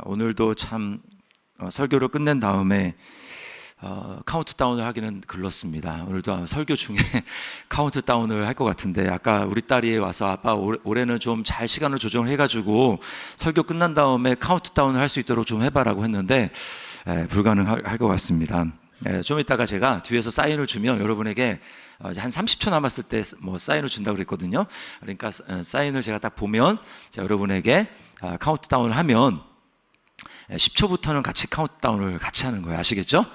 오늘도 참 설교를 끝낸 다음에 카운트다운을 하기는 글렀습니다. 오늘도 설교 중에 카운트다운을 할 것 같은데, 아까 우리 딸이 와서 아빠 올해는 좀 잘 시간을 조정을 해가지고 설교 끝난 다음에 카운트다운을 할 수 있도록 좀 해봐라고 했는데 불가능할 것 같습니다. 좀 이따가 제가 뒤에서 사인을 주면 여러분에게 한 30초 남았을 때 사인을 준다고 그랬거든요. 그러니까 사인을 제가 딱 보면 여러분에게 카운트다운을 하면 10초부터는 같이 카운트다운을 같이 하는 거예요. 아시겠죠?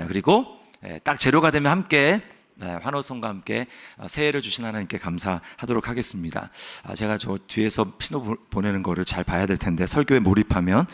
그리고 딱 제로가 되면 함께 환호성과 함께 새해를 주신 하나님께 감사하도록 하겠습니다. 제가 저 뒤에서 신호 보내는 거를 잘 봐야 될 텐데 설교에 몰입하면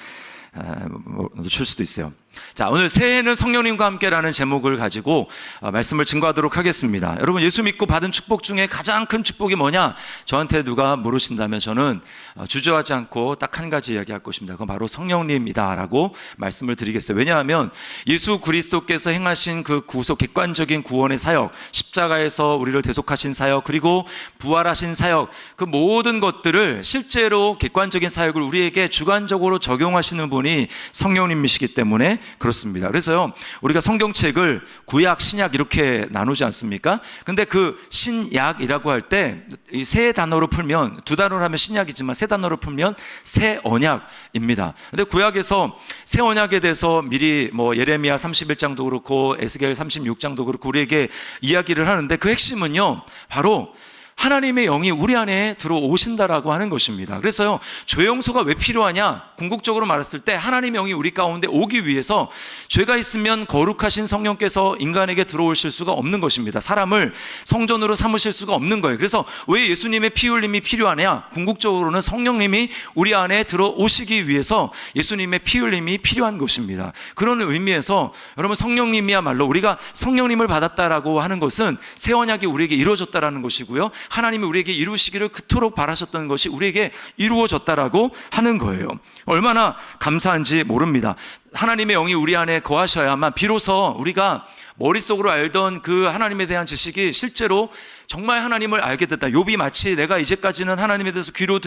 놓칠 수도 있어요. 자, 오늘 새해는 성령님과 함께라는 제목을 가지고 말씀을 증거하도록 하겠습니다. 여러분, 예수 믿고 받은 축복 중에 가장 큰 축복이 뭐냐? 저한테 누가 물으신다면 저는 주저하지 않고 딱 한 가지 이야기할 것입니다. 그건 바로 성령님이다 라고 말씀을 드리겠어요. 왜냐하면 예수 그리스도께서 행하신 그 구속, 객관적인 구원의 사역, 십자가에서 우리를 대속하신 사역, 그리고 부활하신 사역, 그 모든 것들을 실제로 객관적인 사역을 우리에게 주관적으로 적용하시는 분이 성령님이시기 때문에 그렇습니다. 그래서요, 우리가 성경책을 구약, 신약 이렇게 나누지 않습니까? 근데 그 신약이라고 할 때 이 세 단어로 풀면, 두 단어로 하면 신약이지만 세 단어로 풀면 새 언약입니다. 근데 구약에서 새 언약에 대해서 미리 예레미야 31장도 그렇고 에스겔 36장도 그렇고 우리에게 이야기를 하는데, 그 핵심은요, 바로 하나님의 영이 우리 안에 들어오신다라고 하는 것입니다. 그래서요, 죄 용서가 왜 필요하냐? 궁극적으로 말했을 때 하나님의 영이 우리 가운데 오기 위해서 죄가 있으면 거룩하신 성령께서 인간에게 들어오실 수가 없는 것입니다. 사람을 성전으로 삼으실 수가 없는 거예요. 그래서 왜 예수님의 피 흘림이 필요하냐? 궁극적으로는 성령님이 우리 안에 들어오시기 위해서 예수님의 피 흘림이 필요한 것입니다. 그런 의미에서 여러분, 성령님이야말로 우리가 성령님을 받았다라고 하는 것은 새 언약이 우리에게 이루어졌다라는 것이고요, 하나님이 우리에게 이루시기를 그토록 바라셨던 것이 우리에게 이루어졌다라고 하는 거예요. 얼마나 감사한지 모릅니다. 하나님의 영이 우리 안에 거하셔야만 비로소 우리가 머릿속으로 알던 그 하나님에 대한 지식이 실제로 정말 하나님을 알게 됐다. 욥이 마치 내가 이제까지는 하나님에 대해서 귀로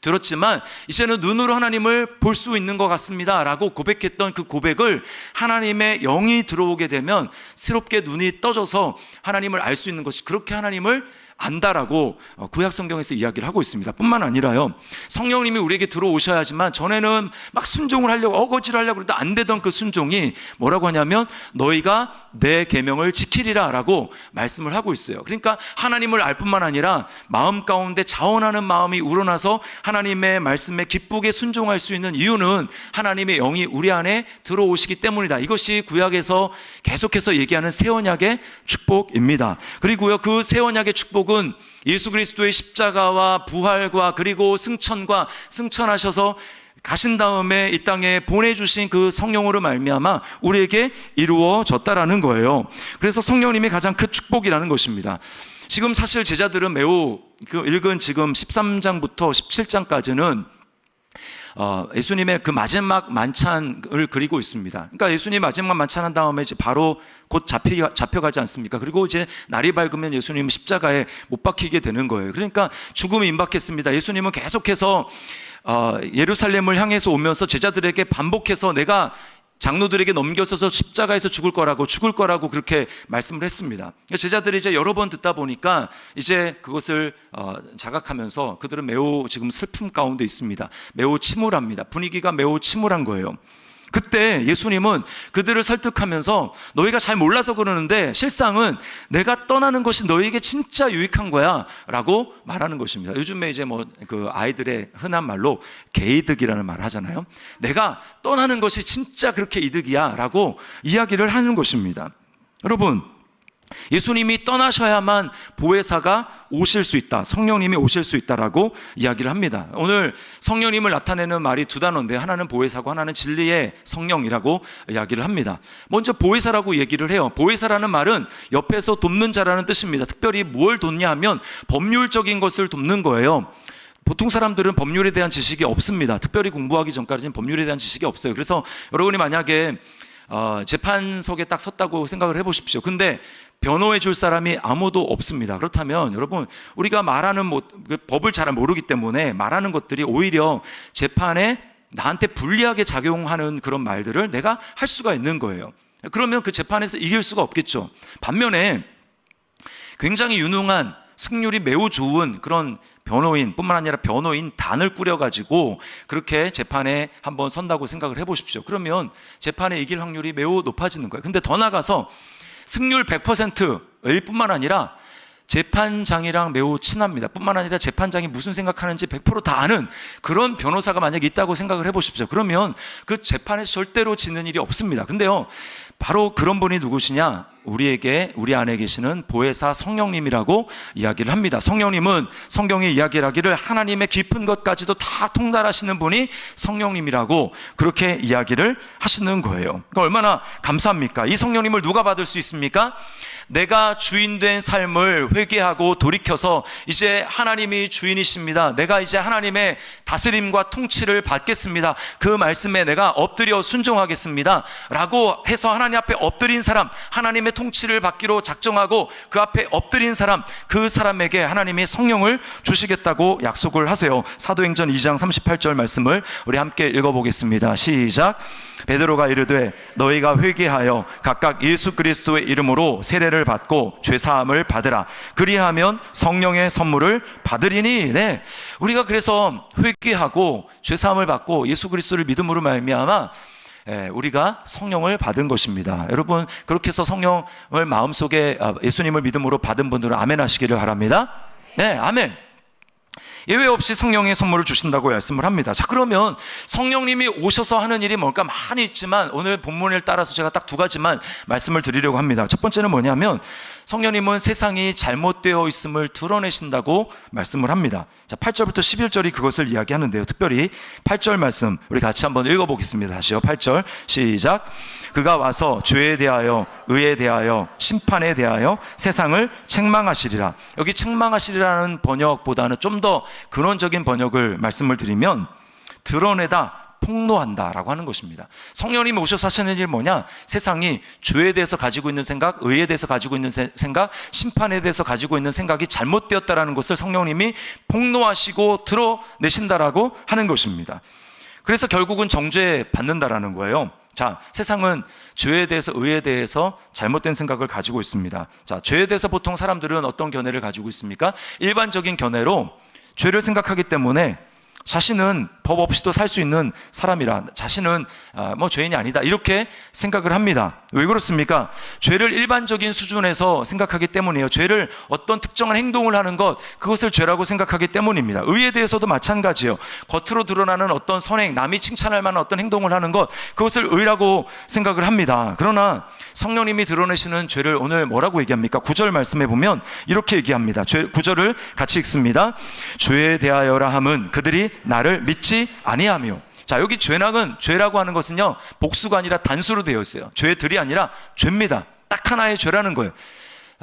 들었지만 이제는 눈으로 하나님을 볼 수 있는 것 같습니다 라고 고백했던 그 고백을 하나님의 영이 들어오게 되면 새롭게 눈이 떠져서 하나님을 알 수 있는 것이, 그렇게 하나님을 안다라고 구약 성경에서 이야기를 하고 있습니다. 뿐만 아니라요, 성령님이 우리에게 들어오셔야지만 전에는 막 순종을 하려고 어거지를 하려고 해도 안 되던 그 순종이 뭐라고 하냐면 너희가 내 계명을 지키리라 라고 말씀을 하고 있어요. 그러니까 하나님을 알 뿐만 아니라 마음 가운데 자원하는 마음이 우러나서 하나님의 말씀에 기쁘게 순종할 수 있는 이유는 하나님의 영이 우리 안에 들어오시기 때문이다. 이것이 구약에서 계속해서 얘기하는 새 언약의 축복입니다. 그리고요, 그 새 언약의 축복은 예수 그리스도의 십자가와 부활과 그리고 승천하셔서 가신 다음에 이 땅에 보내주신 그 성령으로 말미암아 우리에게 이루어졌다라는 거예요. 그래서 성령님이 가장 큰 축복이라는 것입니다. 지금 사실 제자들은 매우 읽은 지금 13장부터 17장까지는 예수님의 그 마지막 만찬을 그리고 있습니다. 그러니까 예수님 마지막 만찬한 다음에 이제 바로 곧 잡혀가지 않습니까? 그리고 이제 날이 밝으면 예수님은 십자가에 못 박히게 되는 거예요. 그러니까 죽음이 임박했습니다. 예수님은 계속해서 예루살렘을 향해서 오면서 제자들에게 반복해서 내가 장로들에게 넘겨서서 십자가에서 죽을 거라고 그렇게 말씀을 했습니다. 제자들이 이제 여러 번 듣다 보니까 이제 그것을 자각하면서 그들은 매우 지금 슬픔 가운데 있습니다. 매우 침울합니다. 분위기가 매우 침울한 거예요. 그때 예수님은 그들을 설득하면서 너희가 잘 몰라서 그러는데 실상은 내가 떠나는 것이 너희에게 진짜 유익한 거야 라고 말하는 것입니다. 요즘에 이제 그 아이들의 흔한 말로 개이득이라는 말을 하잖아요. 내가 떠나는 것이 진짜 그렇게 이득이야 라고 이야기를 하는 것입니다. 여러분, 예수님이 떠나셔야만 보혜사가 오실 수 있다, 성령님이 오실 수 있다라고 이야기를 합니다. 오늘 성령님을 나타내는 말이 두 단어인데, 하나는 보혜사고 하나는 진리의 성령이라고 이야기를 합니다. 먼저 보혜사라고 얘기를 해요. 보혜사라는 말은 옆에서 돕는 자라는 뜻입니다. 특별히 뭘 돕냐 하면 법률적인 것을 돕는 거예요. 보통 사람들은 법률에 대한 지식이 없습니다. 특별히 공부하기 전까지는 법률에 대한 지식이 없어요. 그래서 여러분이 만약에 재판석에 딱 섰다고 생각을 해보십시오. 근데 변호해 줄 사람이 아무도 없습니다. 그렇다면 여러분, 우리가 말하는 법을 잘 모르기 때문에 말하는 것들이 오히려 재판에 나한테 불리하게 작용하는 그런 말들을 내가 할 수가 있는 거예요. 그러면 그 재판에서 이길 수가 없겠죠. 반면에 굉장히 유능한, 승률이 매우 좋은 그런 변호인뿐만 아니라 변호인 단을 꾸려가지고 그렇게 재판에 한번 선다고 생각을 해보십시오. 그러면 재판에 이길 확률이 매우 높아지는 거예요. 근데 더 나아가서 승률 100%일 뿐만 아니라 재판장이랑 매우 친합니다. 뿐만 아니라 재판장이 무슨 생각하는지 100% 다 아는 그런 변호사가 만약에 있다고 생각을 해보십시오. 그러면 그 재판에서 절대로 지는 일이 없습니다. 근데요, 바로 그런 분이 누구시냐? 우리 안에 계시는 보혜사 성령님이라고 이야기를 합니다. 성령님은 성경이 이야기를 하기를 하나님의 깊은 것까지도 다 통달하시는 분이 성령님이라고 그렇게 이야기를 하시는 거예요. 그러니까 얼마나 감사합니까? 이 성령님을 누가 받을 수 있습니까? 내가 주인된 삶을 회개하고 돌이켜서 이제 하나님이 주인이십니다. 내가 이제 하나님의 다스림과 통치를 받겠습니다. 그 말씀에 내가 엎드려 순종하겠습니다. 라고 해서 하나님 앞에 엎드린 사람, 하나님의 통치를 받기로 작정하고 그 앞에 엎드린 사람, 그 사람에게 하나님이 성령을 주시겠다고 약속을 하세요. 사도행전 2장 38절 말씀을 우리 함께 읽어보겠습니다. 시작. 베드로가 이르되 너희가 회개하여 각각 예수 그리스도의 이름으로 세례를 받고 죄사함을 받으라. 그리하면 성령의 선물을 받으리니. 네, 우리가 그래서 회개하고 죄사함을 받고 예수 그리스도를 믿음으로 말미암아 우리가 성령을 받은 것입니다. 여러분, 그렇게 해서 성령을 마음속에 예수님을 믿음으로 받은 분들은 아멘 하시기를 바랍니다. 네, 아멘. 예외 없이 성령의 선물을 주신다고 말씀을 합니다. 자, 그러면 성령님이 오셔서 하는 일이 뭘까? 많이 있지만 오늘 본문을 따라서 제가 딱 두 가지만 말씀을 드리려고 합니다. 첫 번째는 뭐냐면 성령님은 세상이 잘못되어 있음을 드러내신다고 말씀을 합니다. 자, 8절부터 11절이 그것을 이야기하는데요. 특별히 8절 말씀 우리 같이 한번 읽어보겠습니다. 다시요. 8절 시작. 그가 와서 죄에 대하여 의에 대하여 심판에 대하여 세상을 책망하시리라. 여기 책망하시리라는 번역보다는 좀 더 근원적인 번역을 말씀을 드리면 드러내다, 폭로한다 라고 하는 것입니다. 성령님이 오셔서 하시는 일이 뭐냐? 세상이 죄에 대해서 가지고 있는 생각, 의에 대해서 가지고 있는 생각, 심판에 대해서 가지고 있는 생각이 잘못되었다라는 것을 성령님이 폭로하시고 드러내신다라고 하는 것입니다. 그래서 결국은 정죄 받는다라는 거예요. 자, 세상은 죄에 대해서, 의에 대해서 잘못된 생각을 가지고 있습니다. 자, 죄에 대해서 보통 사람들은 어떤 견해를 가지고 있습니까? 일반적인 견해로 죄를 생각하기 때문에 자신은 법 없이도 살 수 있는 사람이라, 자신은 뭐 죄인이 아니다 이렇게 생각을 합니다. 왜 그렇습니까? 죄를 일반적인 수준에서 생각하기 때문이에요. 죄를 어떤 특정한 행동을 하는 것, 그것을 죄라고 생각하기 때문입니다. 의에 대해서도 마찬가지예요. 겉으로 드러나는 어떤 선행, 남이 칭찬할 만한 어떤 행동을 하는 것, 그것을 의라고 생각을 합니다. 그러나 성령님이 드러내시는 죄를 오늘 뭐라고 얘기합니까? 9절 말씀에 보면 이렇게 얘기합니다. 9절을 같이 읽습니다. 죄에 대하여라 함은 그들이 나를 믿지 아니하며. 자, 여기 죄라고 하는 것은요, 복수가 아니라 단수로 되어 있어요. 죄들이 아니라 죄입니다. 딱 하나의 죄라는 거예요.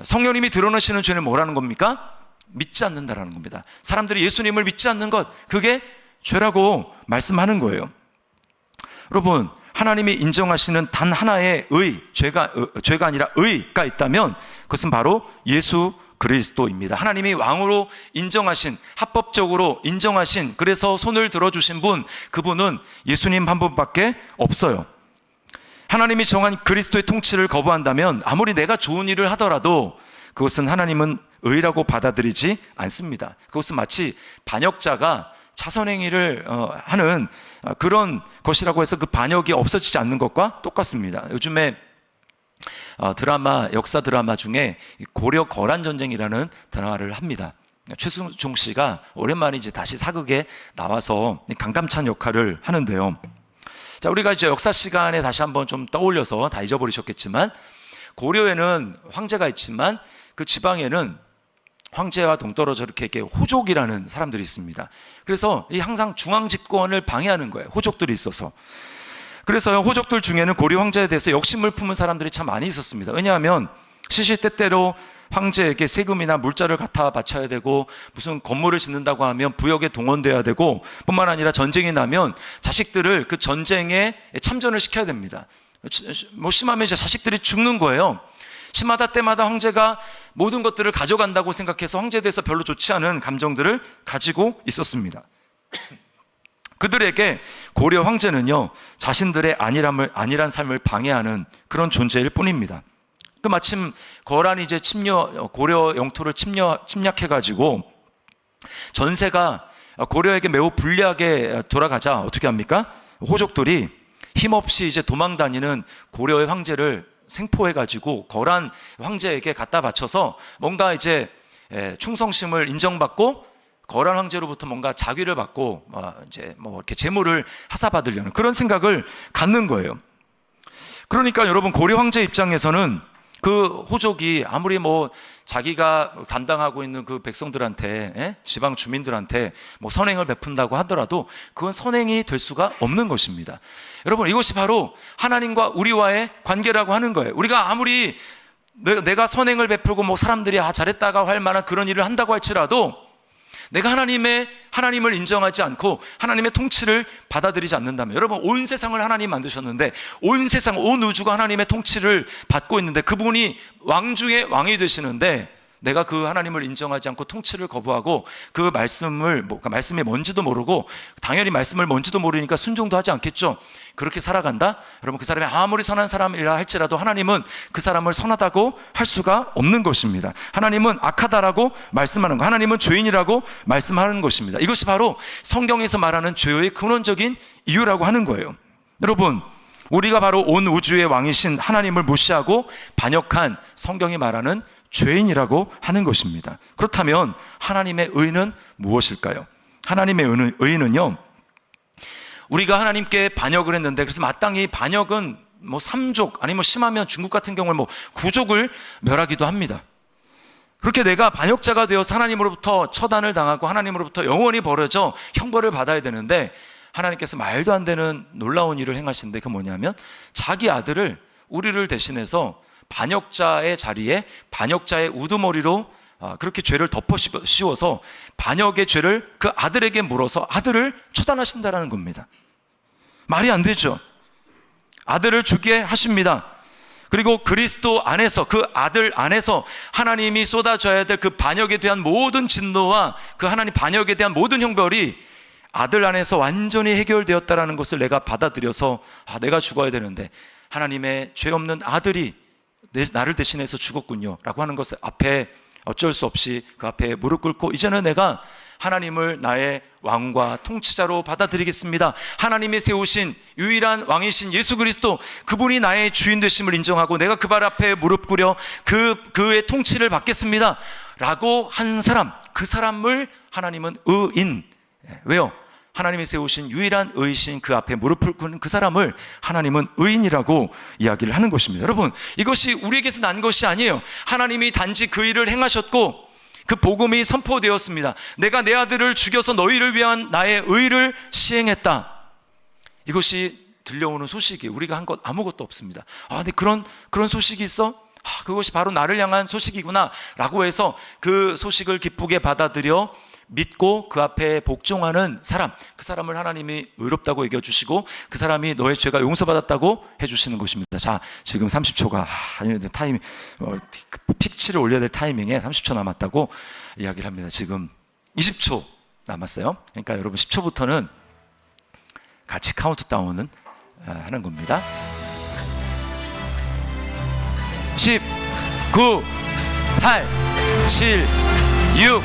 성령님이 드러내시는 죄는 뭐라는 겁니까? 믿지 않는다라는 겁니다. 사람들이 예수님을 믿지 않는 것, 그게 죄라고 말씀하는 거예요. 여러분, 하나님이 인정하시는 단 하나의 죄가 아니라 의가 있다면 그것은 바로 예수 그리스도입니다. 하나님이 왕으로 인정하신, 합법적으로 인정하신, 그래서 손을 들어주신 분, 그분은 예수님 한 분밖에 없어요. 하나님이 정한 그리스도의 통치를 거부한다면 아무리 내가 좋은 일을 하더라도 그것은 하나님은 의라고 받아들이지 않습니다. 그것은 마치 반역자가 자선행위를 하는 그런 것이라고 해서 그 반역이 없어지지 않는 것과 똑같습니다. 요즘에 역사 드라마 중에 고려 거란전쟁이라는 드라마를 합니다. 최승종 씨가 오랜만에 이제 다시 사극에 나와서 강감찬 역할을 하는데요. 자, 우리가 이제 역사 시간에 다시 한번 좀 떠올려서 다 잊어버리셨겠지만, 고려에는 황제가 있지만 그 지방에는 황제와 동떨어져 이렇게 호족이라는 사람들이 있습니다. 그래서 항상 중앙 집권을 방해하는 거예요. 호족들이 있어서. 그래서 호족들 중에는 고려 황제에 대해서 욕심을 품은 사람들이 참 많이 있었습니다. 왜냐하면 시시때때로 황제에게 세금이나 물자를 갖다 바쳐야 되고, 무슨 건물을 짓는다고 하면 부역에 동원돼야 되고, 뿐만 아니라 전쟁이 나면 자식들을 그 전쟁에 참전을 시켜야 됩니다. 뭐 심하면 이제 자식들이 죽는 거예요. 심하다 때마다 황제가 모든 것들을 가져간다고 생각해서 황제에 대해서 별로 좋지 않은 감정들을 가지고 있었습니다. 그들에게 고려 황제는요, 자신들의 안일한 삶을 방해하는 그런 존재일 뿐입니다. 그 마침 거란이 이제 고려 영토를 침략해가지고 전세가 고려에게 매우 불리하게 돌아가자 어떻게 합니까? 호족들이 힘없이 이제 도망 다니는 고려의 황제를 생포해가지고 거란 황제에게 갖다 바쳐서 뭔가 이제 충성심을 인정받고 거란 황제로부터 뭔가 자귀를 받고 이제 뭐 이렇게 재물을 하사받으려는 그런 생각을 갖는 거예요. 그러니까 여러분, 고려 황제 입장에서는 그 호족이 아무리 뭐 자기가 담당하고 있는 그 백성들한테, 지방 주민들한테 뭐 선행을 베푼다고 하더라도 그건 선행이 될 수가 없는 것입니다. 여러분, 이것이 바로 하나님과 우리와의 관계라고 하는 거예요. 우리가 아무리 내가 선행을 베풀고 뭐 사람들이 잘했다고 할 만한 그런 일을 한다고 할지라도 내가 하나님을 인정하지 않고 하나님의 통치를 받아들이지 않는다면, 여러분, 온 세상을 하나님 만드셨는데 온 세상, 온 우주가 하나님의 통치를 받고 있는데 그분이 왕 중에 왕이 되시는데 내가 그 하나님을 인정하지 않고 통치를 거부하고 그 말씀이 뭔지도 모르고, 당연히 말씀을 뭔지도 모르니까 순종도 하지 않겠죠. 그렇게 살아간다? 여러분, 그 사람이 아무리 선한 사람이라 할지라도 하나님은 그 사람을 선하다고 할 수가 없는 것입니다. 하나님은 악하다라고 말씀하는 거, 하나님은 죄인이라고 말씀하는 것입니다. 이것이 바로 성경에서 말하는 죄의 근원적인 이유라고 하는 거예요. 여러분, 우리가 바로 온 우주의 왕이신 하나님을 무시하고 반역한 성경이 말하는 죄인이라고 하는 것입니다. 그렇다면 하나님의 의는 무엇일까요? 하나님의 의는요, 우리가 하나님께 반역을 했는데, 그래서 마땅히 반역은 뭐 3족, 아니면 심하면 중국 같은 경우는 뭐 9족을 멸하기도 합니다. 그렇게 내가 반역자가 되어서 하나님으로부터 처단을 당하고 하나님으로부터 영원히 벌어져 형벌을 받아야 되는데, 하나님께서 말도 안 되는 놀라운 일을 행하시는데, 그 뭐냐면 자기 아들을, 우리를 대신해서 반역자의 자리에 반역자의 우두머리로 그렇게 죄를 덮어 씌워서 반역의 죄를 그 아들에게 물어서 아들을 처단하신다라는 겁니다. 말이 안 되죠. 아들을 주게 하십니다. 그리고 그리스도 안에서, 그 아들 안에서 하나님이 쏟아져야 될 그 반역에 대한 모든 진노와 그 하나님 반역에 대한 모든 형벌이 아들 안에서 완전히 해결되었다라는 것을 내가 받아들여서 내가 죽어야 되는데 하나님의 죄 없는 아들이 나를 대신해서 죽었군요 라고 하는 것을 앞에 어쩔 수 없이 그 앞에 무릎 꿇고, 이제는 내가 하나님을 나의 왕과 통치자로 받아들이겠습니다. 하나님이 세우신 유일한 왕이신 예수 그리스도, 그분이 나의 주인 되심을 인정하고 내가 그 발 앞에 무릎 꿇여 그의 통치를 받겠습니다 라고 한 사람, 그 사람을 하나님은 의인, 왜요? 하나님이 세우신 유일한 의이신 그 앞에 무릎을 꿇는 그 사람을 하나님은 의인이라고 이야기를 하는 것입니다. 여러분, 이것이 우리에게서 난 것이 아니에요. 하나님이 단지 그 일을 행하셨고 그 복음이 선포되었습니다. 내가 내 아들을 죽여서 너희를 위한 나의 의를 시행했다. 이것이 들려오는 소식이, 우리가 한 것 아무것도 없습니다. 근데 그런 소식이 있어? 그것이 바로 나를 향한 소식이구나 라고 해서 그 소식을 기쁘게 받아들여 믿고 그 앞에 복종하는 사람, 그 사람을 하나님이 의롭다고 여겨주시고 그 사람이 너의 죄가 용서받았다고 해주시는 것입니다. 자, 지금 30초가 타이밍, 픽치를 올려야 될 타이밍에 30초 남았다고 이야기를 합니다. 지금 20초 남았어요. 그러니까 여러분 10초부터는 같이 카운트다운은 하는 겁니다. 10, 9, 8, 7, 6,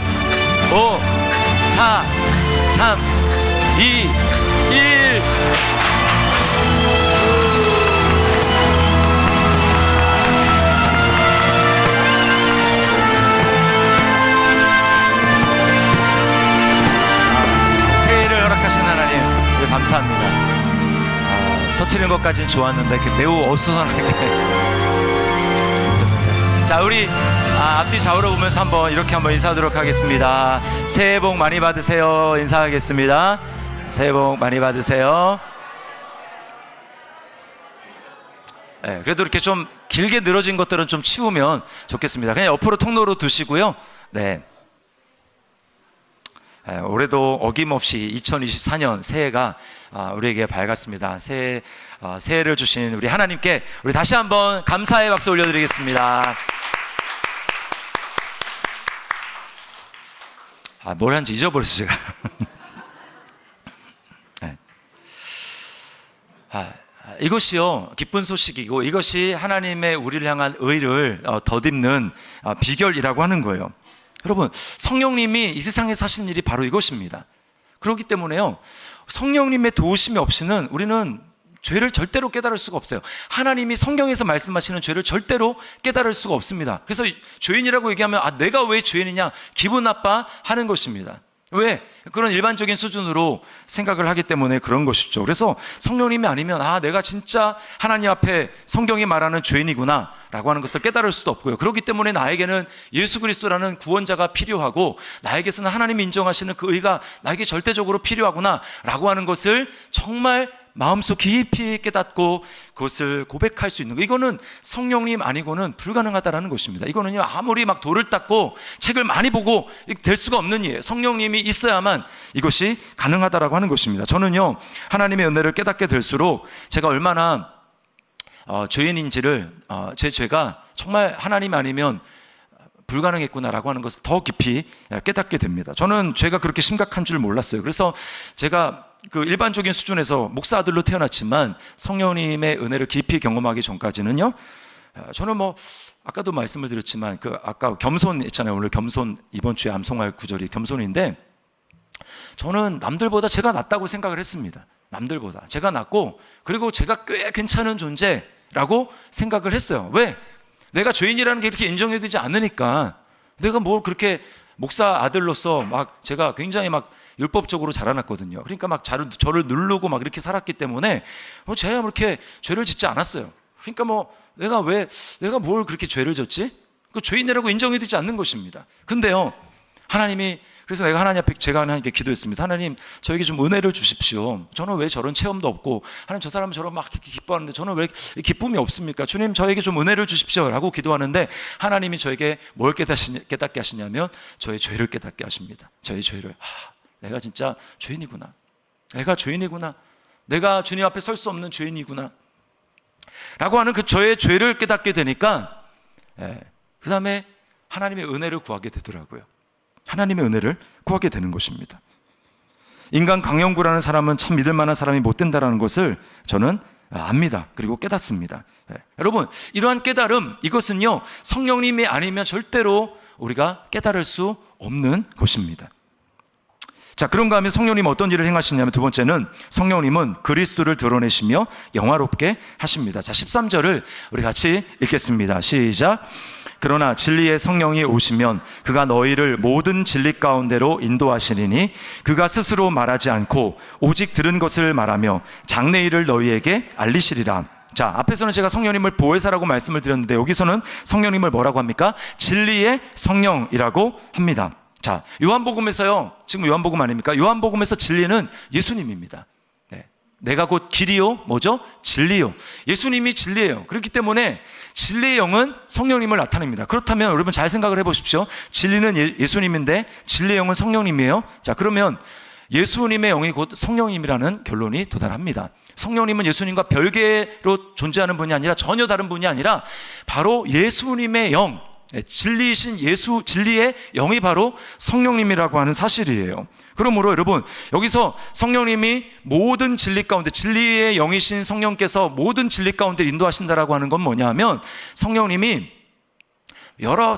5, 4, 3, 2, 1. 새해를 허락하신 하나님, 감사합니다. 터트리는 것까지는 좋았는데 매우 어수선하게 자, 우리 앞뒤 좌우로 보면서 이렇게 한번 인사하도록 하겠습니다. 새해 복 많이 받으세요. 인사하겠습니다. 새해 복 많이 받으세요. 네, 그래도 이렇게 좀 길게 늘어진 것들은 좀 치우면 좋겠습니다. 그냥 옆으로 통로로 두시고요. 네. 올해도 어김없이 2024년 새해가 우리에게 밝았습니다. 새해를 주신 우리 하나님께 우리 다시 한번 감사의 박수 올려드리겠습니다. 뭘 한지 잊어버렸어요 제가. 네. 이것이요 기쁜 소식이고 이것이 하나님의 우리를 향한 의를 덧입는 비결이라고 하는 거예요. 여러분, 성령님이 이 세상에 사신 일이 바로 이것입니다. 그렇기 때문에요, 성령님의 도우심이 없이는 우리는 죄를 절대로 깨달을 수가 없어요. 하나님이 성경에서 말씀하시는 죄를 절대로 깨달을 수가 없습니다. 그래서 죄인이라고 얘기하면 내가 왜 죄인이냐 기분 나빠하는 것입니다. 왜? 그런 일반적인 수준으로 생각을 하기 때문에 그런 것이죠. 그래서 성령님이 아니면 내가 진짜 하나님 앞에 성경이 말하는 죄인이구나 라고 하는 것을 깨달을 수도 없고요. 그렇기 때문에 나에게는 예수 그리스도라는 구원자가 필요하고 나에게서는 하나님이 인정하시는 그 의가 나에게 절대적으로 필요하구나 라고 하는 것을 정말 마음속 깊이 깨닫고 그것을 고백할 수 있는 거, 이거는 성령님 아니고는 불가능하다라는 것입니다. 이거는요, 아무리 막 돌을 닦고 책을 많이 보고 될 수가 없는 일이에요. 성령님이 있어야만 이것이 가능하다라고 하는 것입니다. 저는요, 하나님의 은혜를 깨닫게 될수록 제가 얼마나 죄인인지를, 제 죄가 정말 하나님 아니면 불가능했구나라고 하는 것을 더 깊이 깨닫게 됩니다. 저는 죄가 그렇게 심각한 줄 몰랐어요. 그래서 제가 그 일반적인 수준에서 목사 아들로 태어났지만 성령님의 은혜를 깊이 경험하기 전까지는요, 저는 아까도 말씀을 드렸지만 아까 겸손 있잖아요. 오늘 겸손, 이번 주에 암송할 구절이 겸손인데, 저는 남들보다 제가 낫다고 생각을 했습니다. 남들보다 제가 낫고, 그리고 제가 꽤 괜찮은 존재라고 생각을 했어요. 왜? 내가 죄인이라는 게 이렇게 인정해지지 않으니까. 내가 뭘 그렇게 목사 아들로서 제가 굉장히 율법적으로 자라났거든요. 그러니까 저를 누르고 이렇게 살았기 때문에 제가 그렇게 죄를 짓지 않았어요. 그러니까 내가 뭘 그렇게 죄를 졌지? 그 죄인이라고 인정이 되지 않는 것입니다. 근데요, 하나님이, 그래서 제가 하나님께 기도했습니다. 하나님, 저에게 좀 은혜를 주십시오. 저는 왜 저런 체험도 없고, 하나님, 저 사람은 저런 이렇게 기뻐하는데 저는 왜 기쁨이 없습니까? 주님, 저에게 좀 은혜를 주십시오 라고 기도하는데, 하나님이 저에게 뭘 깨닫게 하시냐면 저의 죄를 깨닫게 하십니다. 저의 죄를. 내가 진짜 죄인이구나. 내가 죄인이구나. 내가 주님 앞에 설 수 없는 죄인이구나 라고 하는 그 저의 죄를 깨닫게 되니까, 그 다음에 하나님의 은혜를 구하게 되더라고요. 하나님의 은혜를 구하게 되는 것입니다. 인간 강영구라는 사람은 참 믿을 만한 사람이 못 된다는 것을 저는 압니다. 그리고 깨닫습니다. 여러분, 이러한 깨달음, 이것은요, 성령님이 아니면 절대로 우리가 깨달을 수 없는 것입니다. 자, 그런가 하면 성령님은 어떤 일을 행하시냐면, 두 번째는 성령님은 그리스도를 드러내시며 영화롭게 하십니다. 자, 13절을 우리 같이 읽겠습니다. 시작. 그러나 진리의 성령이 오시면 그가 너희를 모든 진리 가운데로 인도하시리니 그가 스스로 말하지 않고 오직 들은 것을 말하며 장래일을 너희에게 알리시리라. 자, 앞에서는 제가 성령님을 보혜사라고 말씀을 드렸는데, 여기서는 성령님을 뭐라고 합니까? 진리의 성령이라고 합니다. 자, 요한복음에서요, 지금 요한복음 아닙니까? 요한복음에서 진리는 예수님입니다. 내가 곧 길이요, 뭐죠? 진리요. 예수님이 진리예요. 그렇기 때문에 진리의 영은 성령님을 나타냅니다. 그렇다면 여러분 잘 생각을 해보십시오. 진리는 예수님인데 진리의 영은 성령님이에요. 자, 그러면 예수님의 영이 곧 성령님이라는 결론이 도달합니다. 성령님은 예수님과 별개로 존재하는 분이 아니라, 전혀 다른 분이 아니라 바로 예수님의 영, 진리이신 진리의 영이 바로 성령님이라고 하는 사실이에요. 그러므로 여러분, 여기서 성령님이 모든 진리 가운데, 진리의 영이신 성령께서 모든 진리 가운데 인도하신다라고 하는 건 뭐냐 하면, 성령님이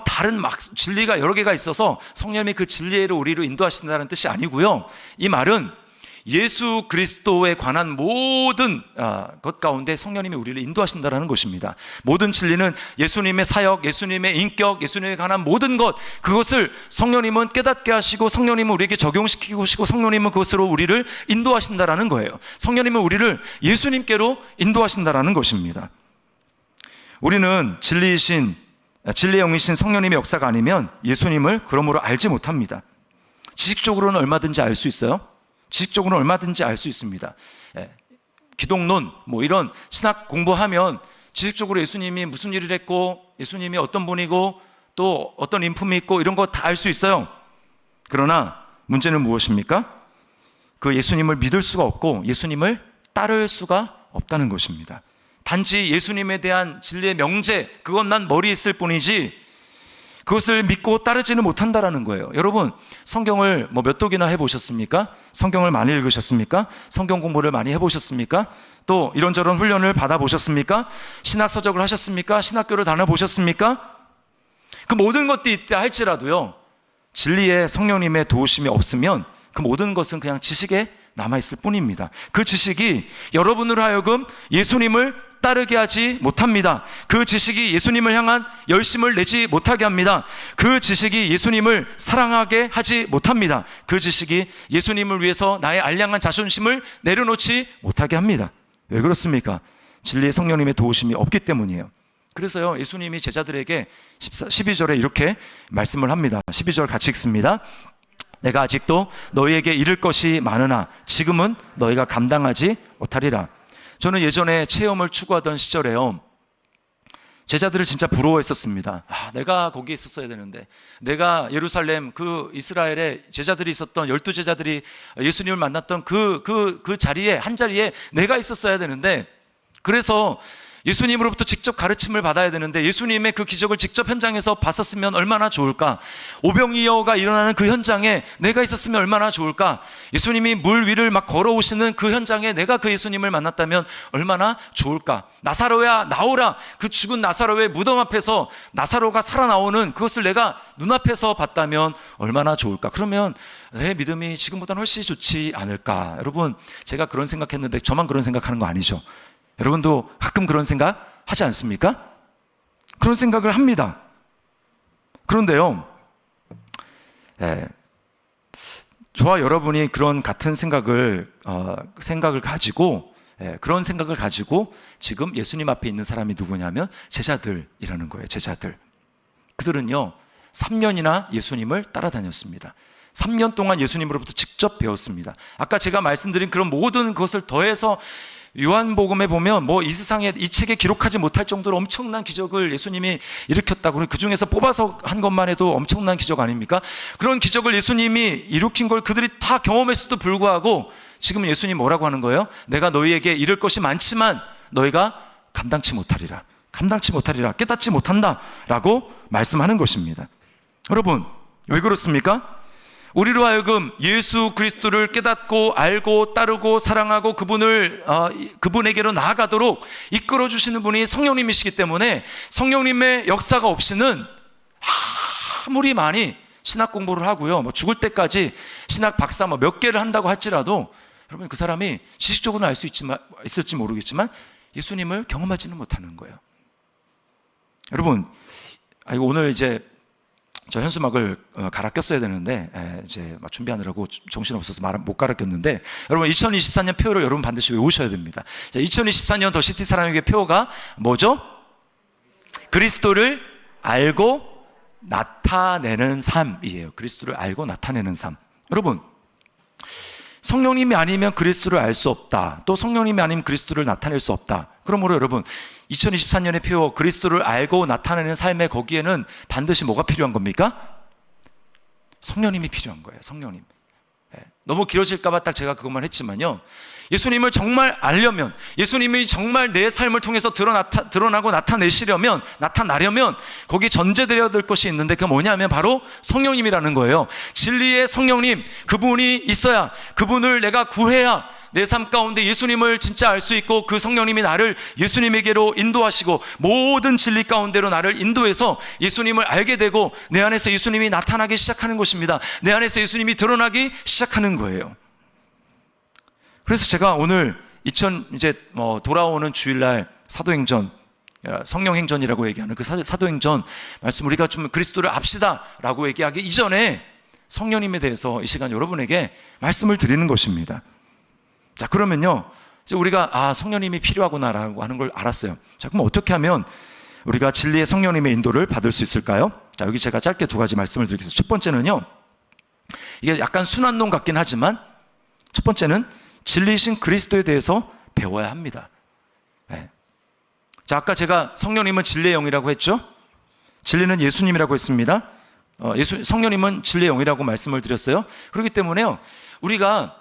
다른 진리가 여러 개가 있어서 성령님이 그 진리로 우리를 인도하신다는 뜻이 아니고요. 이 말은 예수 그리스도에 관한 모든 것 가운데 성령님이 우리를 인도하신다는 것입니다. 모든 진리는 예수님의 사역, 예수님의 인격, 예수님에 관한 모든 것, 그것을 성령님은 깨닫게 하시고 성령님은 우리에게 적용시키고 계시고 성령님은 그것으로 우리를 인도하신다는 거예요. 성령님은 우리를 예수님께로 인도하신다는 것입니다. 우리는 진리의 영이신 성령님의 역사가 아니면 예수님을 그러므로 알지 못합니다. 지식적으로는 얼마든지 알 수 있어요. 지식적으로는 얼마든지 알 수 있습니다. 기독론, 이런 신학 공부하면 지식적으로 예수님이 무슨 일을 했고, 예수님이 어떤 분이고, 또 어떤 인품이 있고, 이런 거 다 알 수 있어요. 그러나 문제는 무엇입니까? 그 예수님을 믿을 수가 없고 예수님을 따를 수가 없다는 것입니다. 단지 예수님에 대한 진리의 명제, 그것만 머리에 있을 뿐이지, 그것을 믿고 따르지는 못한다라는 거예요. 여러분, 성경을 몇 독이나 해보셨습니까? 성경을 많이 읽으셨습니까? 성경 공부를 많이 해보셨습니까? 또 이런저런 훈련을 받아보셨습니까? 신학 서적을 하셨습니까? 신학교를 다녀보셨습니까? 그 모든 것들이 있다 할지라도요, 진리의 성령님의 도우심이 없으면 그 모든 것은 그냥 지식에 남아있을 뿐입니다. 그 지식이 여러분으로 하여금 예수님을 따르게 하지 못합니다. 그 지식이 예수님을 향한 열심을 내지 못하게 합니다. 그 지식이 예수님을 사랑하게 하지 못합니다. 그 지식이 예수님을 위해서 나의 알량한 자존심을 내려놓지 못하게 합니다. 왜 그렇습니까? 진리의 성령님의 도우심이 없기 때문이에요. 그래서요, 예수님이 제자들에게 12절에 이렇게 말씀을 합니다. 12절 같이 읽습니다. 내가 아직도 너희에게 이를 것이 많으나 지금은 너희가 감당하지 못하리라. 저는 예전에 체험을 추구하던 시절에요, 제자들을 진짜 부러워했었습니다. 내가 거기에 있었어야 되는데, 내가 예루살렘 그 이스라엘에 제자들이 있었던 12제자들이 예수님을 만났던 그 자리에, 한 자리에 내가 있었어야 되는데, 그래서 예수님으로부터 직접 가르침을 받아야 되는데 예수님의 그 기적을 직접 현장에서 봤었으면 얼마나 좋을까? 오병이어가 일어나는 그 현장에 내가 있었으면 얼마나 좋을까? 예수님이 물 위를 막 걸어오시는 그 현장에 내가 그 예수님을 만났다면 얼마나 좋을까? 나사로야 나오라! 그 죽은 나사로의 무덤 앞에서 나사로가 살아나오는 그것을 내가 눈앞에서 봤다면 얼마나 좋을까? 그러면 내 믿음이 지금보다는 훨씬 좋지 않을까? 여러분, 제가 그런 생각했는데 저만 그런 생각하는 거 아니죠? 여러분도 가끔 그런 생각 하지 않습니까? 그런 생각을 합니다. 그런데요, 저와 여러분이 그런 같은 생각을 가지고, 그런 생각을 가지고 지금 예수님 앞에 있는 사람이 누구냐면 제자들이라는 거예요. 제자들. 그들은요, 3년이나 예수님을 따라다녔습니다. 3년 동안 예수님으로부터 직접 배웠습니다. 아까 제가 말씀드린 그런 모든 것을 더해서 요한복음에 보면 이 세상에 이 책에 기록하지 못할 정도로 엄청난 기적을 예수님이 일으켰다고, 그 중에서 뽑아서 한 것만 해도 엄청난 기적 아닙니까? 그런 기적을 예수님이 일으킨 걸 그들이 다 경험했어도 불구하고 지금 예수님 뭐라고 하는 거예요? 내가 너희에게 이를 것이 많지만 너희가 감당치 못하리라, 깨닫지 못한다 라고 말씀하는 것입니다. 여러분, 왜 그렇습니까? 우리로 하여금 예수 그리스도를 깨닫고 알고 따르고 사랑하고 그분에게로 나아가도록 이끌어 주시는 분이 성령님이시기 때문에 성령님의 역사가 없이는 아무리 많이 신학 공부를 하고요, 죽을 때까지 신학 박사 몇 개를 한다고 할지라도 여러분, 그 사람이 지식적으로는 알 수 있을지 모르겠지만 예수님을 경험하지는 못하는 거예요. 여러분, 오늘 이제 저 현수막을 갈아 꼈어야 되는데 이제 준비하느라고 정신없어서 못 갈아 꼈는데, 여러분 2024년 표어를 여러분 반드시 외우셔야 됩니다. 자, 2024년 더 시티 사랑에게 표어가 뭐죠? 그리스도를 알고 나타내는 삶이에요. 그리스도를 알고 나타내는 삶. 여러분, 성령님이 아니면 그리스도를 알 수 없다. 또 성령님이 아니면 그리스도를 나타낼 수 없다. 그러므로 여러분, 2024년의 표어 그리스도를 알고 나타내는 삶에 거기에는 반드시 뭐가 필요한 겁니까? 성령님이 필요한 거예요. 성령님. 너무 길어질까 봐 딱 제가 그것만 했지만요, 예수님을 정말 알려면, 예수님이 정말 내 삶을 통해서 드러나고 나타나려면 거기에 전제되어야 될 것이 있는데, 그게 뭐냐면 바로 성령님이라는 거예요. 진리의 성령님, 그분이 있어야, 그분을 내가 구해야 내 삶 가운데 예수님을 진짜 알 수 있고, 그 성령님이 나를 예수님에게로 인도하시고 모든 진리 가운데로 나를 인도해서 예수님을 알게 되고 내 안에서 예수님이 나타나기 시작하는 것입니다. 내 안에서 예수님이 드러나기 시작하는 거예요. 그래서 제가 오늘 돌아오는 주일날 사도행전, 성령행전이라고 얘기하는 그 사도행전 말씀, 우리가 좀 그리스도를 압시다 라고 얘기하기 이전에 성령님에 대해서 이 시간 여러분에게 말씀을 드리는 것입니다. 자, 그러면요, 이제 우리가 성령님이 필요하구나라고 하는 걸 알았어요. 자, 그럼 어떻게 하면 우리가 진리의 성령님의 인도를 받을 수 있을까요? 자, 여기 제가 짧게 두 가지 말씀을 드리겠습니다. 첫 번째는요, 이게 약간 순환론 같긴 하지만 첫 번째는 진리이신 그리스도에 대해서 배워야 합니다. 자, 아까 제가 성령님은 진리의 영이라고 했죠? 진리는 예수님이라고 했습니다. 성령님은 진리의 영이라고 말씀을 드렸어요. 그렇기 때문에요, 우리가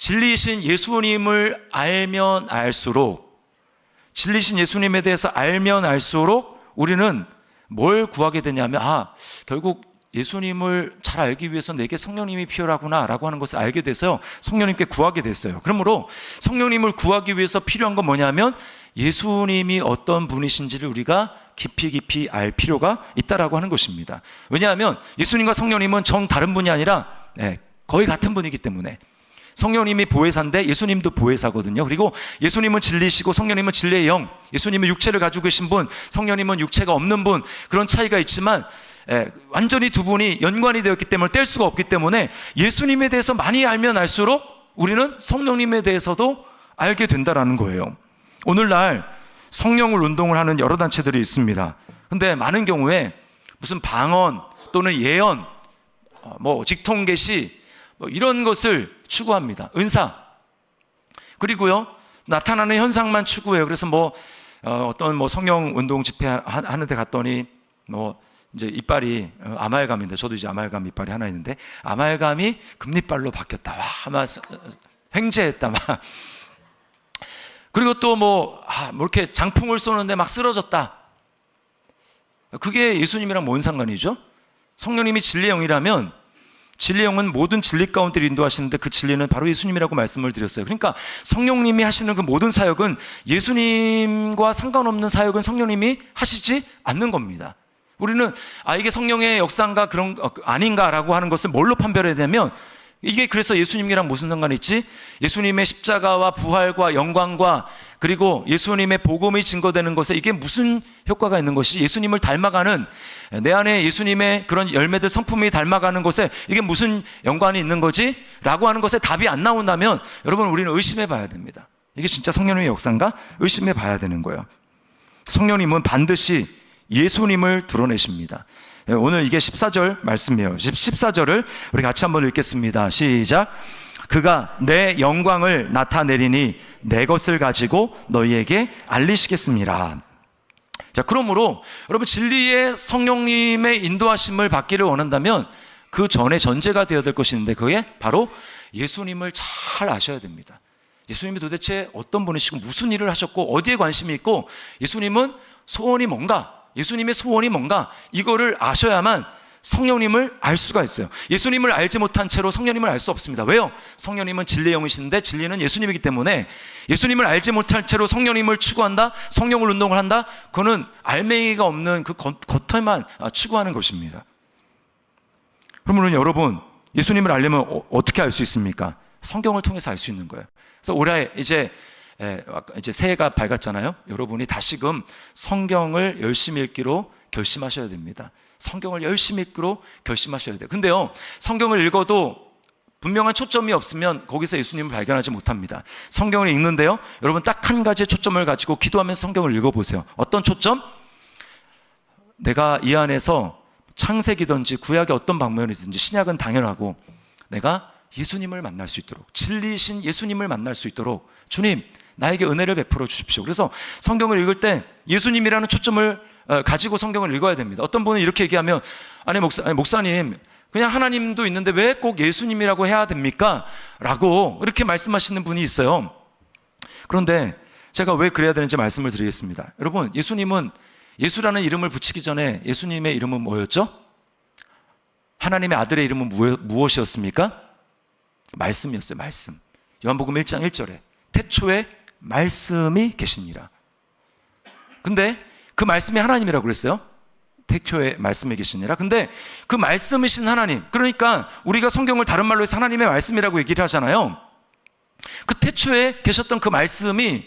진리이신 예수님을 알면 알수록, 진리이신 예수님에 대해서 알면 알수록 우리는 뭘 구하게 되냐면 결국 예수님을 잘 알기 위해서 내게 성령님이 필요하구나 라고 하는 것을 알게 돼서 성령님께 구하게 됐어요. 그러므로 성령님을 구하기 위해서 필요한 건 뭐냐면 예수님이 어떤 분이신지를 우리가 깊이 알 필요가 있다라고 하는 것입니다. 왜냐하면 예수님과 성령님은 정 다른 분이 아니라 거의 같은 분이기 때문에. 성령님이 보혜사인데 예수님도 보혜사거든요. 그리고 예수님은 진리시고 성령님은 진리의 영, 예수님은 육체를 가지고 계신 분, 성령님은 육체가 없는 분, 그런 차이가 있지만 완전히 두 분이 연관이 되었기 때문에 뗄 수가 없기 때문에 예수님에 대해서 많이 알면 알수록 우리는 성령님에 대해서도 알게 된다라는 거예요. 오늘날 성령을 운동을 하는 여러 단체들이 있습니다. 근데 많은 경우에 무슨 방언 또는 예언, 직통계시 이런 것을 추구합니다. 은사. 그리고요, 나타나는 현상만 추구해요. 그래서 어떤 성령 운동 집회 하는데 갔더니 이제 이빨이 아말감인데, 저도 이제 아말감 이빨이 하나 있는데 아말감이 금리빨로 바뀌었다. 막 횡재했다. 막. 그리고 또 이렇게 장풍을 쏘는데 막 쓰러졌다. 그게 예수님이랑 뭔 상관이죠? 성령님이 진리의 영이라면 진리의 영은 모든 진리 가운데 인도하시는데 그 진리는 바로 예수님이라고 말씀을 드렸어요. 그러니까 성령님이 하시는 그 모든 사역은 예수님과 상관없는 사역은 성령님이 하시지 않는 겁니다. 우리는 이게 성령의 역사인가 그런 아닌가라고 하는 것을 뭘로 판별해야 되면, 이게 그래서 예수님이랑 무슨 상관이 있지? 예수님의 십자가와 부활과 영광과 그리고 예수님의 복음이 증거되는 것에 이게 무슨 효과가 있는 것이, 예수님을 닮아가는 내 안에 예수님의 그런 열매들 성품이 닮아가는 것에 이게 무슨 연관이 있는 거지? 라고 하는 것에 답이 안 나온다면 여러분 우리는 의심해 봐야 됩니다. 이게 진짜 성령님의 역사인가? 의심해 봐야 되는 거예요. 성령님은 반드시 예수님을 드러내십니다. 오늘 이게 14절 말씀이에요. 14절을 우리 같이 한번 읽겠습니다. 시작. 그가 내 영광을 나타내리니 내 것을 가지고 너희에게 알리시겠습니다. 자, 그러므로 여러분 진리의 성령님의 인도하심을 받기를 원한다면 그 전에 전제가 되어야 될 것이 있는데 그게 바로 예수님을 잘 아셔야 됩니다. 예수님이 도대체 어떤 분이시고 무슨 일을 하셨고 어디에 관심이 있고 예수님은 소원이 뭔가, 예수님의 소원이 뭔가, 이거를 아셔야만 성령님을 알 수가 있어요. 예수님을 알지 못한 채로 성령님을 알 수 없습니다. 왜요? 성령님은 진리의 영이신데 진리는 예수님이기 때문에 예수님을 알지 못한 채로 성령님을 추구한다, 성령을 운동을 한다, 그거는 알맹이가 없는 그 겉에만 추구하는 것입니다. 그러면 여러분, 예수님을 알려면 어떻게 알 수 있습니까? 성경을 통해서 알 수 있는 거예요. 그래서 올해 이제 새해가 밝았잖아요. 여러분이 다시금 성경을 열심히 읽기로 결심하셔야 됩니다. 성경을 열심히 읽기로 결심하셔야 돼요. 근데요, 성경을 읽어도 분명한 초점이 없으면 거기서 예수님을 발견하지 못합니다. 성경을 읽는데요, 여러분 딱 한 가지의 초점을 가지고 기도하면서 성경을 읽어보세요. 어떤 초점? 내가 이 안에서 창세기든지 구약의 어떤 방면이든지, 신약은 당연하고 내가 예수님을 만날 수 있도록, 진리이신 예수님을 만날 수 있도록 주님 나에게 은혜를 베풀어 주십시오. 그래서 성경을 읽을 때 예수님이라는 초점을 가지고 성경을 읽어야 됩니다. 어떤 분은 이렇게 얘기하면 아니 목사님 그냥 하나님도 있는데 왜 꼭 예수님이라고 해야 됩니까? 라고 이렇게 말씀하시는 분이 있어요. 그런데 제가 왜 그래야 되는지 말씀을 드리겠습니다. 여러분, 예수님은 예수라는 이름을 붙이기 전에 예수님의 이름은 뭐였죠? 하나님의 아들의 이름은 무엇이었습니까? 말씀이었어요. 말씀. 요한복음 1장 1절에 태초에 말씀이 계시니라. 근데 그 말씀이 하나님이라고 그랬어요. 태초에 말씀이 계시니라. 근데 그 말씀이신 하나님, 그러니까 우리가 성경을 다른 말로 해서 하나님의 말씀이라고 얘기를 하잖아요. 그 태초에 계셨던 그 말씀이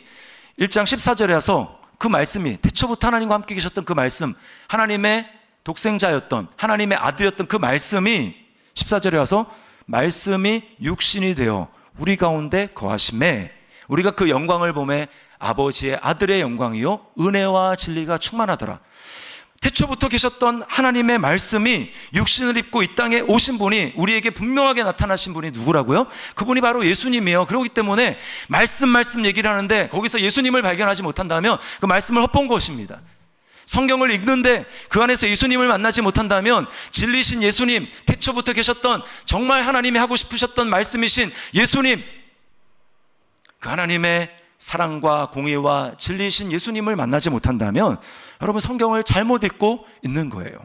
1장 14절에 와서 그 말씀이 태초부터 하나님과 함께 계셨던 그 말씀, 하나님의 독생자였던 하나님의 아들이었던 그 말씀이 14절에 와서 말씀이 육신이 되어 우리 가운데 거하심에 우리가 그 영광을 보매 아버지의 아들의 영광이요 은혜와 진리가 충만하더라. 태초부터 계셨던 하나님의 말씀이 육신을 입고 이 땅에 오신 분이, 우리에게 분명하게 나타나신 분이 누구라고요? 그분이 바로 예수님이에요. 그렇기 때문에 말씀 얘기를 하는데 거기서 예수님을 발견하지 못한다면 그 말씀을 헛본 것입니다. 성경을 읽는데 그 안에서 예수님을 만나지 못한다면 진리신 예수님, 태초부터 계셨던 정말 하나님이 하고 싶으셨던 말씀이신 예수님, 그 하나님의 사랑과 공의와 진리이신 예수님을 만나지 못한다면 여러분 성경을 잘못 읽고 있는 거예요.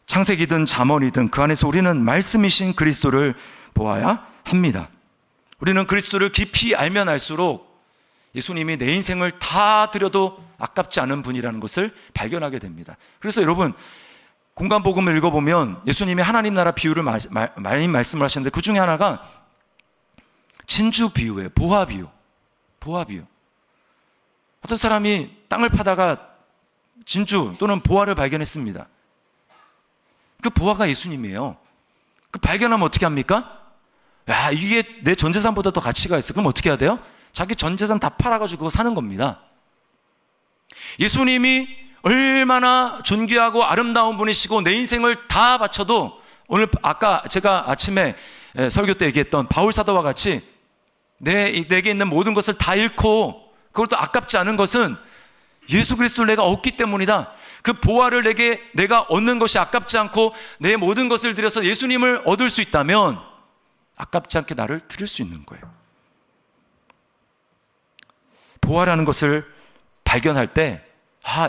창세기든 잠언이든 그 안에서 우리는 말씀이신 그리스도를 보아야 합니다. 우리는 그리스도를 깊이 알면 알수록 예수님이 내 인생을 다 드려도 아깝지 않은 분이라는 것을 발견하게 됩니다. 그래서 여러분 공간복음을 읽어보면 예수님이 하나님 나라 비유를 많이 말씀을 하시는데 그 중에 하나가 진주 비유예요. 보화 비유. 어떤 사람이 땅을 파다가 진주 또는 보화를 발견했습니다. 그 보화가 예수님이에요. 그 발견하면 어떻게 합니까? 야, 이게 내 전 재산보다 더 가치가 있어. 그럼 어떻게 해야 돼요? 자기 전 재산 다 팔아가지고 그거 사는 겁니다. 예수님이 얼마나 존귀하고 아름다운 분이시고 내 인생을 다 바쳐도 오늘 아까 제가 아침에 설교 때 얘기했던 바울 사도와 같이 내게 있는 모든 것을 다 잃고 그것도 아깝지 않은 것은 예수 그리스도를 내가 얻기 때문이다. 그 보화를 내가 얻는 것이 아깝지 않고 내 모든 것을 들여서 예수님을 얻을 수 있다면 아깝지 않게 나를 드릴 수 있는 거예요. 보화라는 것을 발견할 때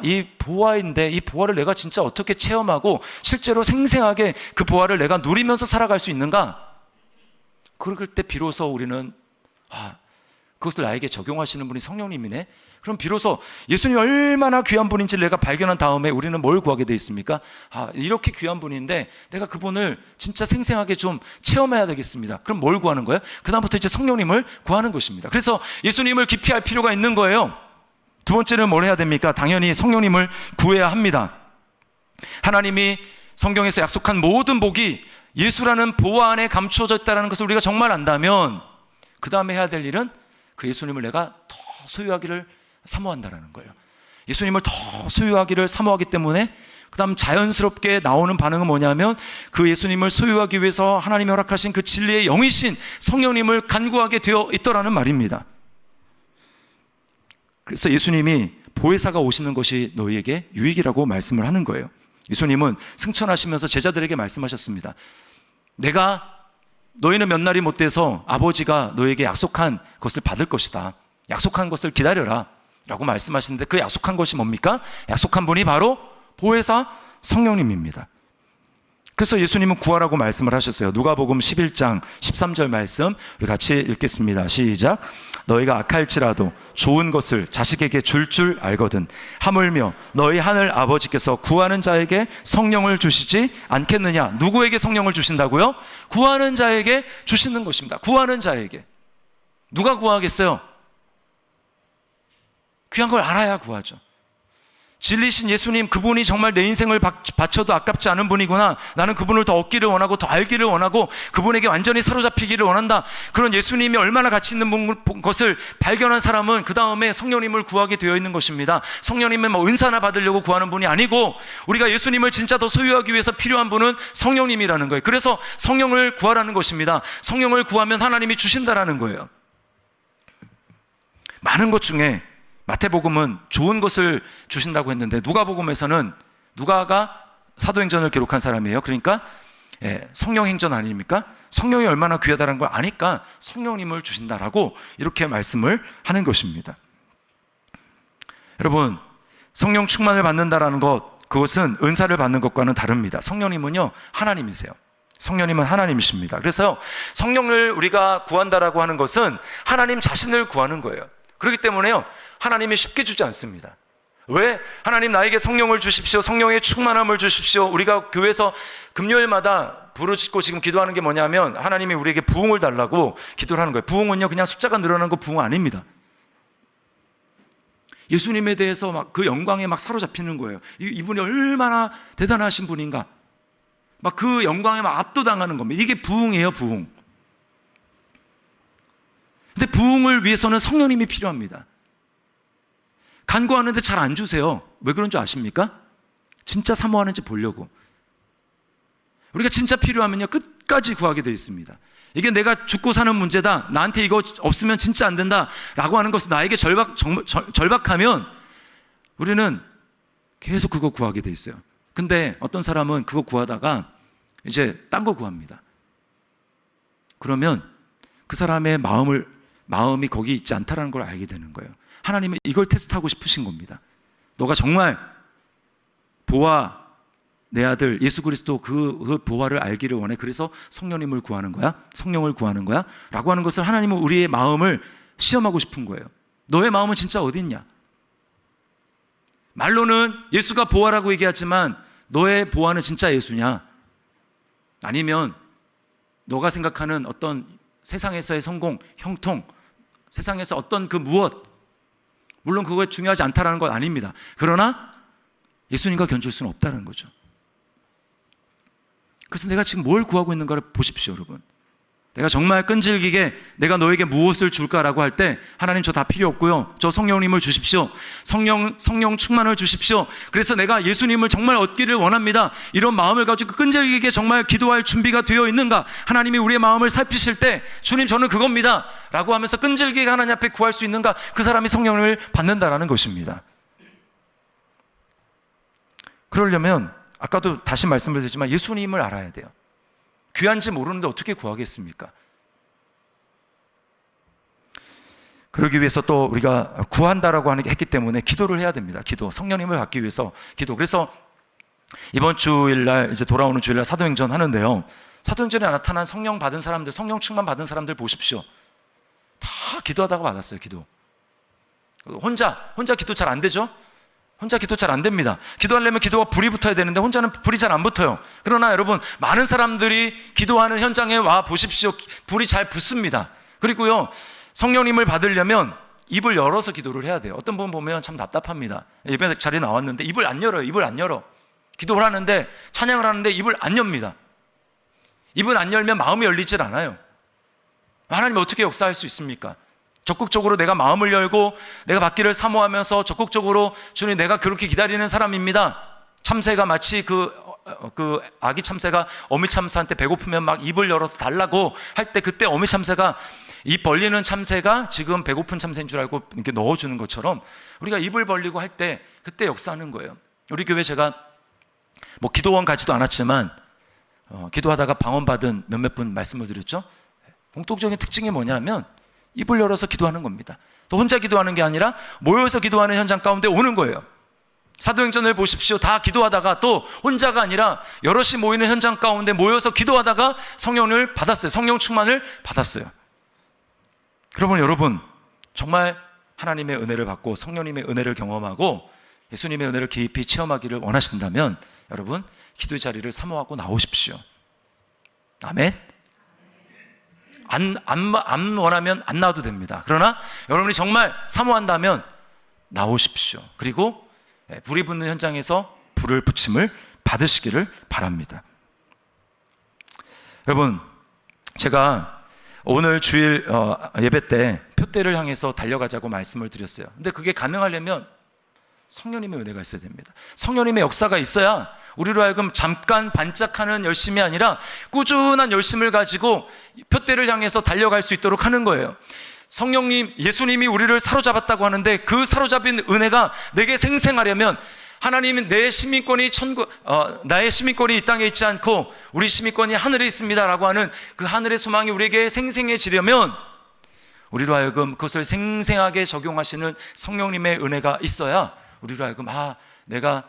이 보화인데 이 보화를 내가 진짜 어떻게 체험하고 실제로 생생하게 그 보화를 내가 누리면서 살아갈 수 있는가? 그럴 때 비로소 우리는 그것을 나에게 적용하시는 분이 성령님이네? 그럼 비로소 예수님이 얼마나 귀한 분인지를 내가 발견한 다음에 우리는 뭘 구하게 돼 있습니까? 이렇게 귀한 분인데 내가 그분을 진짜 생생하게 좀 체험해야 되겠습니다. 그럼 뭘 구하는 거예요? 그 다음부터 이제 성령님을 구하는 것입니다. 그래서 예수님을 깊이 알 필요가 있는 거예요. 두 번째는 뭘 해야 됩니까? 당연히 성령님을 구해야 합니다. 하나님이 성경에서 약속한 모든 복이 예수라는 보화 안에 감추어져 있다는 것을 우리가 정말 안다면 그 다음에 해야 될 일은 그 예수님을 내가 더 소유하기를 사모한다는 거예요. 예수님을 더 소유하기를 사모하기 때문에 그 다음 자연스럽게 나오는 반응은 뭐냐면 그 예수님을 소유하기 위해서 하나님이 허락하신 그 진리의 영이신 성령님을 간구하게 되어 있더라는 말입니다. 그래서 예수님이 보혜사가 오시는 것이 너희에게 유익이라고 말씀을 하는 거예요. 예수님은 승천하시면서 제자들에게 말씀하셨습니다. 너희는 몇 날이 못 돼서 아버지가 너에게 약속한 것을 받을 것이다. 약속한 것을 기다려라 라고 말씀하시는데 그 약속한 것이 뭡니까? 약속한 분이 바로 보혜사 성령님입니다. 그래서 예수님은 구하라고 말씀을 하셨어요. 누가복음 11장 13절 말씀 우리 같이 읽겠습니다. 시작. 너희가 악할지라도 좋은 것을 자식에게 줄 알거든 하물며 너희 하늘 아버지께서 구하는 자에게 성령을 주시지 않겠느냐. 누구에게 성령을 주신다고요? 구하는 자에게 주시는 것입니다. 구하는 자에게. 누가 구하겠어요? 귀한 걸 알아야 구하죠. 진리신 예수님, 그분이 정말 내 인생을 바쳐도 아깝지 않은 분이구나. 나는 그분을 더 얻기를 원하고 더 알기를 원하고 그분에게 완전히 사로잡히기를 원한다. 그런 예수님이 얼마나 가치 있는 것을 발견한 사람은 그 다음에 성령님을 구하게 되어 있는 것입니다. 성령님은 은사나 받으려고 구하는 분이 아니고 우리가 예수님을 진짜 더 소유하기 위해서 필요한 분은 성령님이라는 거예요. 그래서 성령을 구하라는 것입니다. 성령을 구하면 하나님이 주신다라는 거예요. 많은 것 중에 마태복음은 좋은 것을 주신다고 했는데 누가복음에서는 누가가 사도행전을 기록한 사람이에요. 그러니까 성령행전 아닙니까? 성령이 얼마나 귀하다는 걸 아니까 성령님을 주신다라고 이렇게 말씀을 하는 것입니다. 여러분, 성령 충만을 받는다라는 것, 그것은 은사를 받는 것과는 다릅니다. 성령님은요, 하나님이세요. 성령님은 하나님이십니다. 그래서 성령을 우리가 구한다라고 하는 것은 하나님 자신을 구하는 거예요. 그렇기 때문에요, 하나님이 쉽게 주지 않습니다. 왜? 하나님 나에게 성령을 주십시오. 성령의 충만함을 주십시오. 우리가 교회에서 금요일마다 부르짖고 지금 기도하는 게 뭐냐면 하나님이 우리에게 부흥을 달라고 기도를 하는 거예요. 부흥은요, 그냥 숫자가 늘어나는 거 부흥 아닙니다. 예수님에 대해서 막 그 영광에 막 사로잡히는 거예요. 이분이 얼마나 대단하신 분인가. 막 그 영광에 막 압도당하는 겁니다. 이게 부흥이에요, 부흥. 근데 부흥을 위해서는 성령님이 필요합니다. 간구하는데 잘 안 주세요. 왜 그런 줄 아십니까? 진짜 사모하는지 보려고. 우리가 진짜 필요하면요, 끝까지 구하게 되어 있습니다. 이게 내가 죽고 사는 문제다, 나한테 이거 없으면 진짜 안 된다 라고 하는 것은 나에게 절박하면 우리는 계속 그거 구하게 되어 있어요. 근데 어떤 사람은 그거 구하다가 이제 딴 거 구합니다. 그러면 그 사람의 마음이 거기 있지 않다라는 걸 알게 되는 거예요. 하나님은 이걸 테스트하고 싶으신 겁니다. 너가 정말 보아, 내 아들 예수 그리스도 그 보아를 알기를 원해. 그래서 성령님을 구하는 거야? 성령을 구하는 거야? 라고 하는 것을 하나님은 우리의 마음을 시험하고 싶은 거예요. 너의 마음은 진짜 어디 있냐? 말로는 예수가 보아라고 얘기하지만 너의 보아는 진짜 예수냐? 아니면 너가 생각하는 어떤 세상에서의 성공, 형통, 세상에서 어떤 그 무엇, 물론 그거 중요하지 않다라는 건 아닙니다. 그러나 예수님과 견줄 수는 없다는 거죠. 그래서 내가 지금 뭘 구하고 있는가를 보십시오, 여러분. 내가 정말 끈질기게 내가 너에게 무엇을 줄까라고 할 때 하나님 저 다 필요 없고요. 저 성령님을 주십시오. 성령 충만을 주십시오. 그래서 내가 예수님을 정말 얻기를 원합니다. 이런 마음을 가지고 끈질기게 정말 기도할 준비가 되어 있는가? 하나님이 우리의 마음을 살피실 때 주님 저는 그겁니다 라고 하면서 끈질기게 하나님 앞에 구할 수 있는가? 그 사람이 성령을 받는다라는 것입니다. 그러려면 아까도 다시 말씀을 드리지만 예수님을 알아야 돼요. 귀한지 모르는데 어떻게 구하겠습니까? 그러기 위해서 또 우리가 구한다라고 했기 때문에 기도를 해야 됩니다. 기도, 성령님을 받기 위해서 기도. 그래서 이번 주일날 이제 돌아오는 주일날 사도행전 하는데요. 사도행전에 나타난 성령 받은 사람들, 성령 충만 받은 사람들 보십시오. 다 기도하다가 받았어요. 기도. 혼자 기도 잘 안 되죠? 혼자 기도 잘 안 됩니다. 기도하려면 기도가 불이 붙어야 되는데 혼자는 불이 잘 안 붙어요. 그러나 여러분 많은 사람들이 기도하는 현장에 와 보십시오. 불이 잘 붙습니다. 그리고요 성령님을 받으려면 입을 열어서 기도를 해야 돼요. 어떤 분 보면 참 답답합니다. 예배 자리에 나왔는데 입을 안 열어요. 입을 안 열어. 기도를 하는데 찬양을 하는데 입을 안 엽니다. 입을 안 열면 마음이 열리질 않아요. 하나님 어떻게 역사할 수 있습니까? 적극적으로 내가 마음을 열고 내가 받기를 사모하면서 적극적으로 주님 내가 그렇게 기다리는 사람입니다. 참새가 마치 그 아기 참새가 어미 참새한테 배고프면 막 입을 열어서 달라고 할 때 그때 어미 참새가 입 벌리는 참새가 지금 배고픈 참새인 줄 알고 이렇게 넣어주는 것처럼 우리가 입을 벌리고 할 때 그때 역사하는 거예요. 우리 교회 제가 뭐 기도원 가지도 않았지만 기도하다가 방언받은 몇몇 분 말씀을 드렸죠. 공통적인 특징이 뭐냐면 입을 열어서 기도하는 겁니다. 또 혼자 기도하는 게 아니라 모여서 기도하는 현장 가운데 오는 거예요. 사도행전을 보십시오. 다 기도하다가 또 혼자가 아니라 여럿이 모이는 현장 가운데 모여서 기도하다가 성령을 받았어요. 성령 충만을 받았어요. 그러면 여러분 정말 하나님의 은혜를 받고 성령님의 은혜를 경험하고 예수님의 은혜를 깊이 체험하기를 원하신다면 여러분 기도의 자리를 사모하고 나오십시오. 아멘. 안 원하면 안 나와도 됩니다. 그러나 여러분이 정말 사모한다면 나오십시오. 그리고 불이 붙는 현장에서 불을 붙임을 받으시기를 바랍니다. 여러분 제가 오늘 주일 예배 때 표대를 향해서 달려가자고 말씀을 드렸어요. 근데 그게 가능하려면 성령님의 은혜가 있어야 됩니다. 성령님의 역사가 있어야 우리로 하여금 잠깐 반짝하는 열심이 아니라 꾸준한 열심을 가지고 표대를 향해서 달려갈 수 있도록 하는 거예요. 성령님, 예수님이 우리를 사로잡았다고 하는데 그 사로잡힌 은혜가 내게 생생하려면 하나님은 나의 시민권이 이 땅에 있지 않고 우리 시민권이 하늘에 있습니다라고 하는 그 하늘의 소망이 우리에게 생생해지려면 우리로 하여금 그것을 생생하게 적용하시는 성령님의 은혜가 있어야 우리로 하여금 내가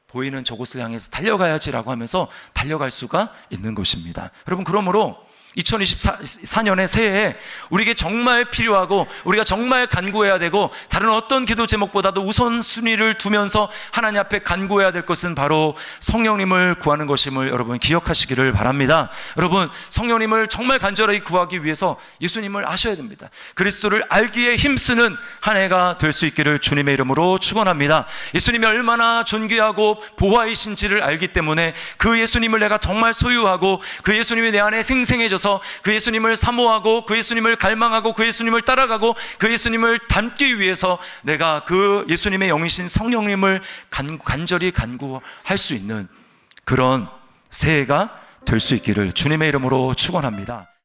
보이는 저곳을 향해서 달려가야지라고 하면서 달려갈 수가 있는 것입니다. 여러분 그러므로 2024년의 새해에 우리에게 정말 필요하고 우리가 정말 간구해야 되고 다른 어떤 기도 제목보다도 우선순위를 두면서 하나님 앞에 간구해야 될 것은 바로 성령님을 구하는 것임을 여러분 기억하시기를 바랍니다. 여러분 성령님을 정말 간절히 구하기 위해서 예수님을 아셔야 됩니다. 그리스도를 알기에 힘쓰는 한 해가 될 수 있기를 주님의 이름으로 축원합니다. 예수님이 얼마나 존귀하고 보화이신지를 알기 때문에 그 예수님을 내가 정말 소유하고 그 예수님이 내 안에 생생해져서 그 예수님을 사모하고 그 예수님을 갈망하고 그 예수님을 따라가고 그 예수님을 닮기 위해서 내가 그 예수님의 영이신 성령님을 간절히 간구할 수 있는 그런 새해가 될 수 있기를 주님의 이름으로 축원합니다.